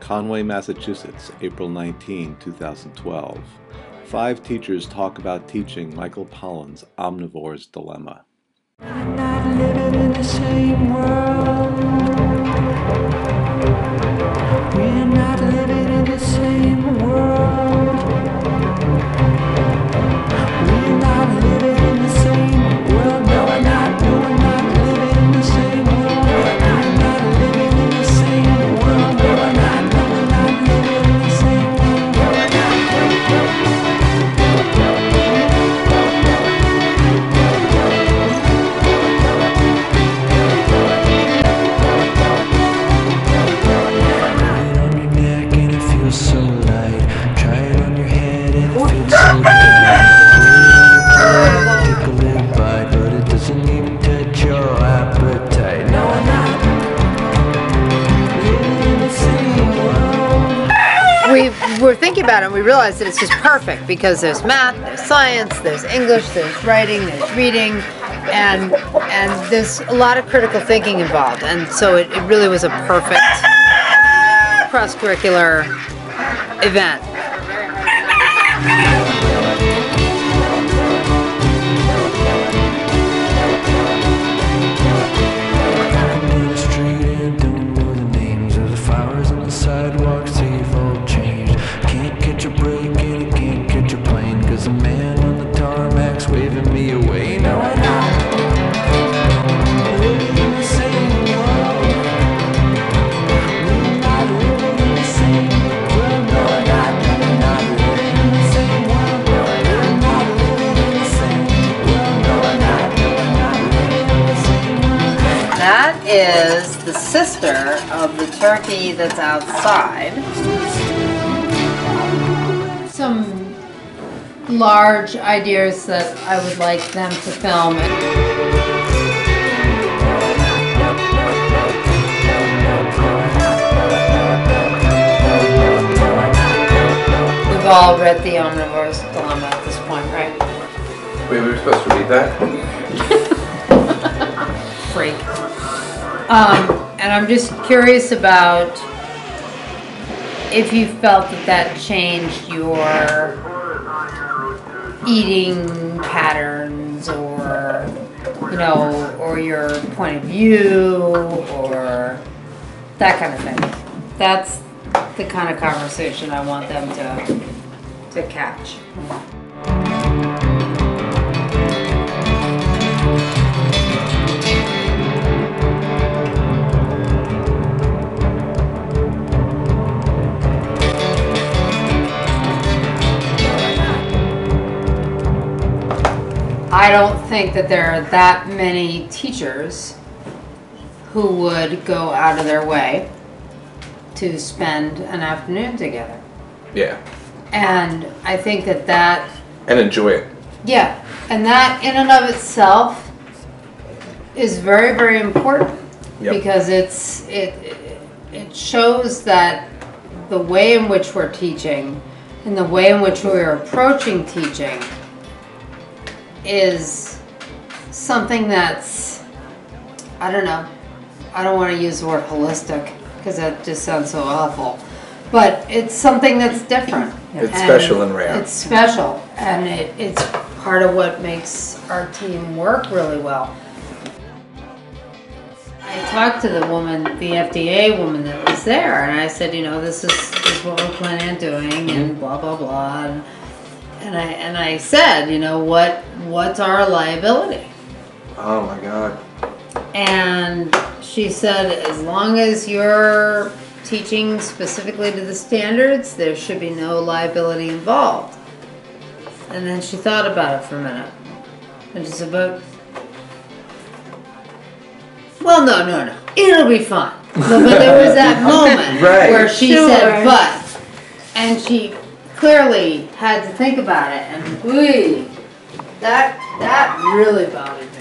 Conway, Massachusetts, April 19, 2012. 5 teachers talk about teaching Michael Pollan's Omnivore's Dilemma. I'm not living in the same world. We're not living in the same world. We're not living in the same world. No, we're not. No, we're not living in the same world. We're not living in the same world. No, we're not. No, we're not living in the same world. No, we're not. So light, try it on your head and it feels so good. Take a little bite, but it doesn't even touch your appetite. No, I'm not living in the same world. We were thinking about it and we realized that it's just perfect because there's math, there's science, there's English, there's writing, there's reading, and there's a lot of critical thinking involved. And so it really was a perfect cross-curricular event. Don't know the names of the flowers on the sidewalks, they've all changed. Can't catch a break and I can't catch a plane, cause the man on the tarmac's waving me away. No, I'm not living in the same world. We're not living in the same world. No, I'm not living in the same world. We're not living in the same world. No, I'm not living in the same world. That is the sister of the turkey that's outside. Some large ideas that I would like them to film. We've all read the Omnivore's Dilemma at this point, right? Wait, we were supposed to read that? Freak. And I'm just curious about if you felt that changed your eating patterns or, you know, or your point of view or that kind of thing. That's the kind of conversation I want them to catch. I don't think that there are that many teachers who would go out of their way to spend an afternoon together. Yeah. And I think that And enjoy it. yeah, and that in and of itself is very, very important. Yep. Because it shows that the way in which we're teaching and the way in which we're approaching teaching is something that's, I don't know, I don't want to use the word holistic because that just sounds so awful, but it's something that's different. It's special and rare. It's special, and it's part of what makes our team work really well. I talked to the woman, the FDA woman that was there, and I said, you know, this is what we're planning on doing, and blah blah blah. And I said, you know, what's our liability? Oh my God. And she said, as long as you're teaching specifically to the standards, there should be no liability involved. And then she thought about it for a minute. And she said, but, well, no, it'll be fine. But there was that moment Right. where she said, but, and she clearly had to think about it, and that really bothered me.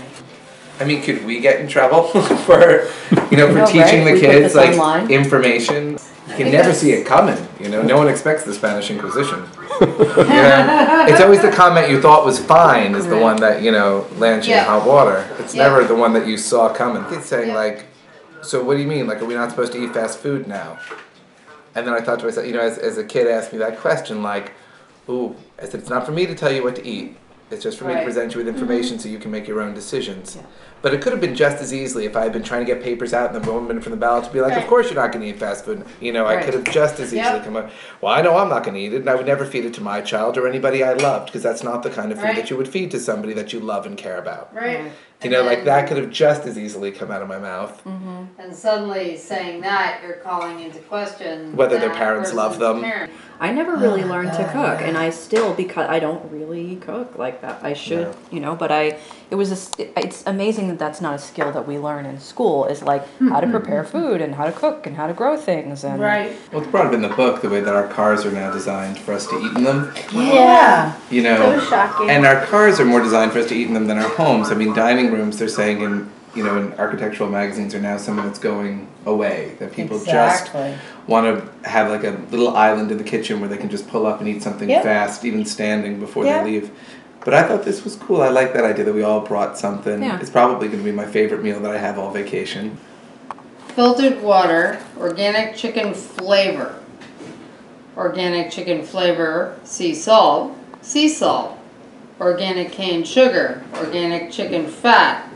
I mean, could we get in trouble for teaching the kids like information? You can never see it coming. You know, no one expects the Spanish Inquisition. It's always the comment you thought was fine is the one that lands you in hot water. It's never the one that you saw coming. It's saying like, so what do you mean? Like, are we not supposed to eat fast food now? And then I thought to myself, as a kid asked me that question, like, ooh, I said, it's not for me to tell you what to eat. It's just for me to present you with information so you can make your own decisions. Yeah. But it could have been just as easily if I had been trying to get papers out and the woman from the ballot to be like, of course you're not going to eat fast food. I could have just as easily come up, well, I know I'm not going to eat it, and I would never feed it to my child or anybody I loved, because that's not the kind of food that you would feed to somebody that you love and care about. Right. Like that could have just as easily come out of my mouth. Mm-hmm. And suddenly saying that, you're calling into question whether their parents love them. I never really learned to cook, and I still, because I don't really cook like that. I should, but it's amazing that that's not a skill that we learn in school, is like how to prepare food and how to cook and how to grow things. And right. Well, it's brought up in the book, the way that our cars are now designed for us to eat in them. Yeah. So shocking. And our cars are more designed for us to eat in them than our homes. I mean, dining rooms, they're saying in architectural magazines are now something that's going away. That people just want to have like a little island in the kitchen where they can just pull up and eat something fast, even standing before they leave. But I thought this was cool. I like that idea that we all brought something. Yeah. It's probably going to be my favorite meal that I have all vacation. Filtered water, organic chicken flavor. Organic chicken flavor, sea salt. Organic cane sugar, organic chicken fat.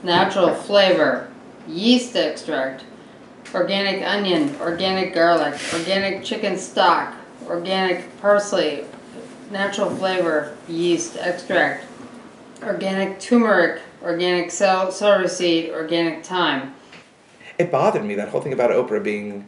Natural flavor, yeast extract, organic onion, organic garlic, organic chicken stock, organic parsley, natural flavor, yeast extract, organic turmeric, organic celery seed, organic thyme. It bothered me, that whole thing about Oprah being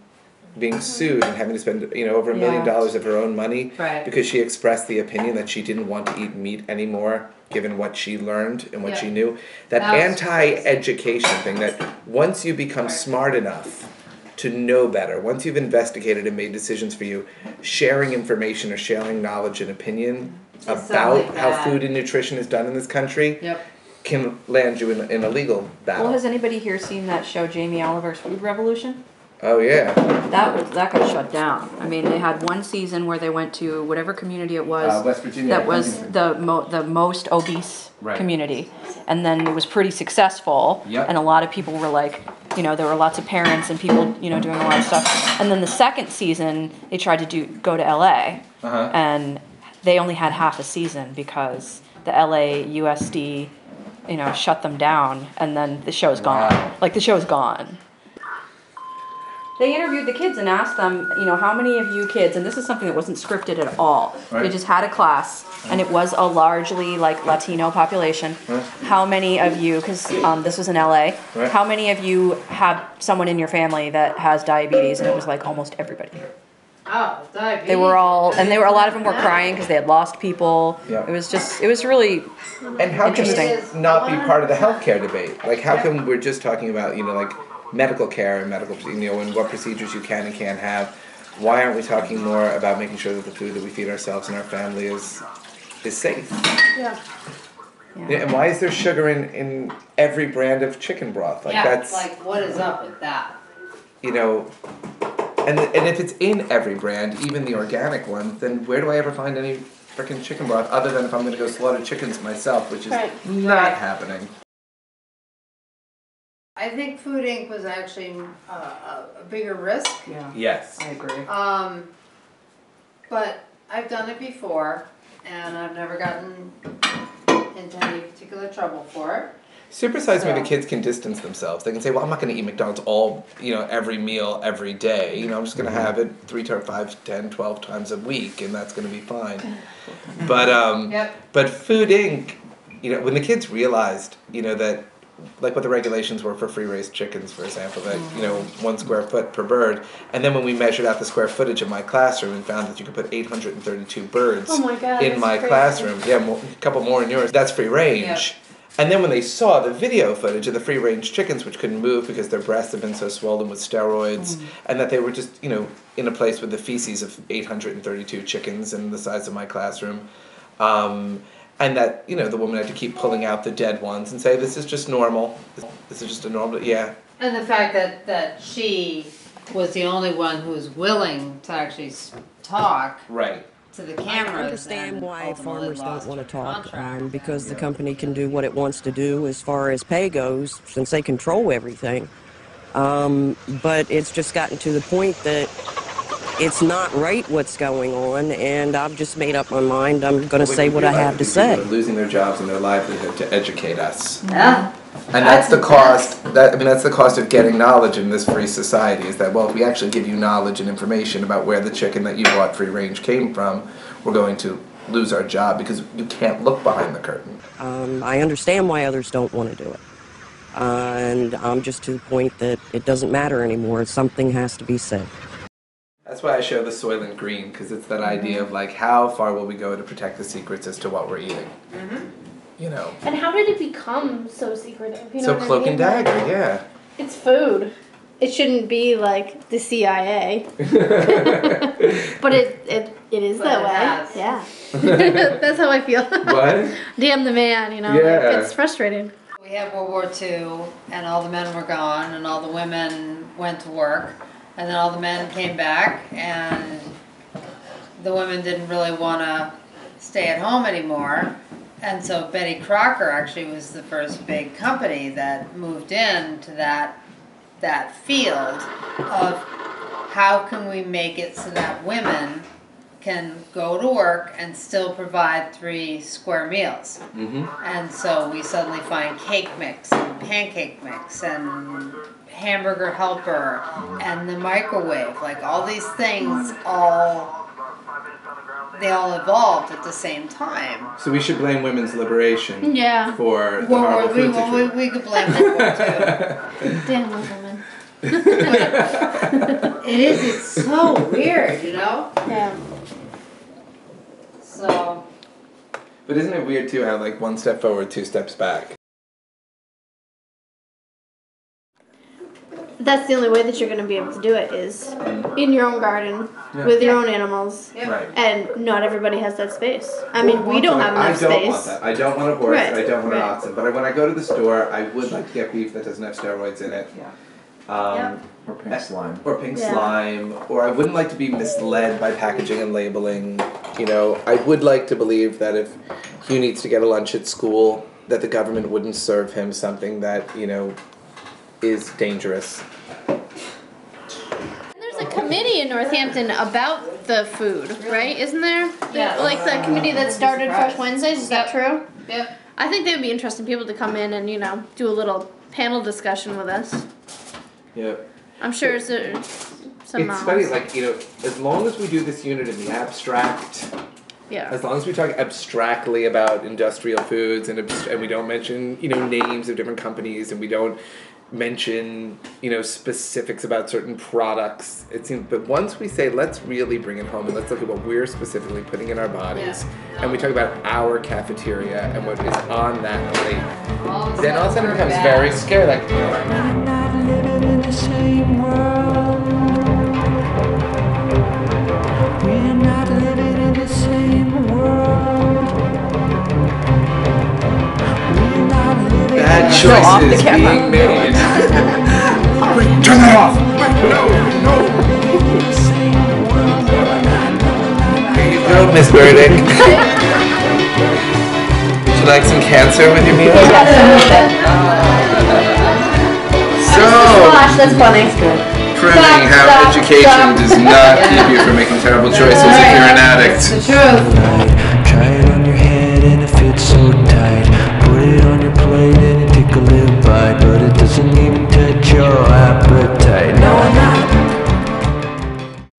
sued and having to spend over $1 million of her own money because she expressed the opinion that she didn't want to eat meat anymore, given what she learned and what she knew. That anti-education thing, that once you become smart enough to know better, once you've investigated and made decisions for you, sharing information or sharing knowledge and opinion about how food and nutrition is done in this country can land you in a legal battle. Well, has anybody here seen that show, Jamie Oliver's Food Revolution? Oh yeah. That got shut down. I mean, they had one season where they went to whatever community it was. West Virginia. That was the most obese community, and then it was pretty successful. Yep. And a lot of people were like, there were lots of parents and people, doing a lot of stuff. And then the second season, they tried to go to LA, and they only had half a season because the LA USD, shut them down, and then the show's gone. Like the show's gone. They interviewed the kids and asked them, how many of you kids, and this is something that wasn't scripted at all. They just had a class, and it was a largely Latino population. How many of you, because this was in LA, how many of you have someone in your family that has diabetes? And it was almost everybody. Oh, diabetes. They were all, and a lot of them were crying because they had lost people. It was really and how interesting. Can this not be part of the healthcare debate? How come we're just talking about, medical care and and what procedures you can and can't have? Why aren't we talking more about making sure that the food that we feed ourselves and our family is safe? Yeah. And why is there sugar in every brand of chicken broth? That's what is up with that? And if it's in every brand, even the organic ones, then where do I ever find any frickin' chicken broth other than if I'm going to go slaughter chickens myself, which is not happening. I think Food Inc. was actually a bigger risk. Yeah. Yes. I agree. But I've done it before, and I've never gotten into any particular trouble for it. Supersize Me, the kids can distance themselves. They can say, well, I'm not going to eat McDonald's every meal, every day. I'm just going to have it 3 to 5, 10, 12 times a week, and that's going to be fine. But Food Inc., when the kids realized, that what the regulations were for free-range chickens, for example, that, 1 square foot per bird. And then when we measured out the square footage of my classroom and found that you could put 832 birds in my classroom. Yeah, a couple more in yours. That's free range. Yep. And then when they saw the video footage of the free-range chickens, which couldn't move because their breasts had been so swollen with steroids, and that they were just, in a place with the feces of 832 chickens in the size of my classroom, and that, the woman had to keep pulling out the dead ones and say, this is just normal. This is just a normal, And the fact that she was the only one who was willing to actually talk to the cameras. I understand why farmers don't want to talk, because the company can do what it wants to do as far as pay goes, since they control everything. But it's just gotten to the point that it's not right what's going on, and I've just made up my mind. I'm going to say what I have to say. People are losing their jobs and their livelihood to educate us. Yeah. And that's the cost. That's the cost of getting knowledge in this free society. Is that, well, if we actually give you knowledge and information about where the chicken that you bought free range came from, we're going to lose our job because you can't look behind the curtain. I understand why others don't want to do it. And I'm just to the point that it doesn't matter anymore. Something has to be said. That's why I show the Soylent Green, because it's that idea of like, how far will we go to protect the secrets as to what we're eating? You know. And how did it become so secretive? You know So Cloak and Dagger, yeah. It's food. It shouldn't be like the CIA. But it is that way. Yeah. That's how I feel. What? Damn the man, you know. Yeah. Like, it's frustrating. We had World War II, and all the men were gone, and all the women went to work, and then all the men came back, and the women didn't really want to stay at home anymore. And so Betty Crocker actually was the first big company that moved into that field of how can we make it so that women can go to work and still provide 3 square meals. And so we suddenly find cake mix and pancake mix and hamburger helper and the microwave, like all these things they all evolved at the same time. So we should blame women's liberation Yeah. for the horrible food situation. We could blame World War II. Damn those women. It's so weird, you know? Yeah. So. But isn't it weird too how like 1 step forward, 2 steps back? That's the only way that you're going to be able to do it is in your own garden with your own animals. Right. And not everybody has that space. I mean, we don't have enough space. I don't want that. I don't want a horse. Right. I don't want an oxen. But when I go to the store, I would like to get beef that doesn't have steroids in it. Yeah. Or pink slime. Or pink slime. Or I wouldn't like to be misled by packaging and labeling. You know, I would like to believe that if Hugh needs to get a lunch at school, that the government wouldn't serve him something that, you know, is dangerous. There's a committee in Northampton about the food, right? Isn't there? Yeah. Like the committee that started Fresh Wednesdays, is that true? Yep. I think they would be interesting people to come in and, you know, do a little panel discussion with us. Yeah. I'm sure it's some It's funny, like, you know, as long as we do this unit in the abstract, as long as we talk abstractly about industrial foods and we don't mention, you know, names of different companies and we don't mention, you know, specifics about certain products, it seems, but once we say let's really bring it home and let's look at what we're specifically putting in our bodies and we talk about our cafeteria and what is on that plate, then all of a sudden it becomes very scary, like We're not living in the same world. We're not living in the same world. We're not living bad choices being made. Wait, turn that off! Wait, no! Here you go, Miss Burdick. Would you like some cancer with your meal? So, that's funny. proving how education does not keep you from making terrible choices if you're an addict. The truth. Try it on your head and it fits so tight. Put it on your plate and you take a little bite, but it doesn't even touch your appetite. No, I'm not.